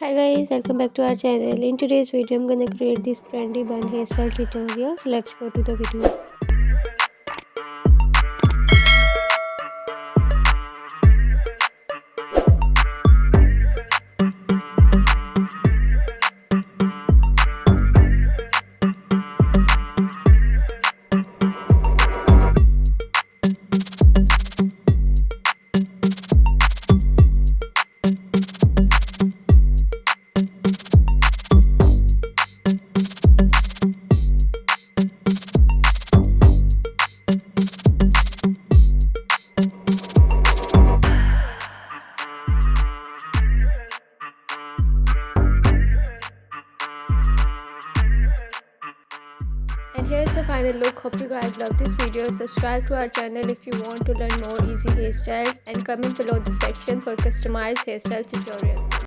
Hi guys, welcome back to our channel. In today's video, I'm gonna create this trendy bun hairstyle tutorial. So let's go to the video. And here's the final look. Hope you guys love this video. Subscribe to our channel if you want to learn more easy hairstyles, and comment below the section for customized hairstyle tutorial.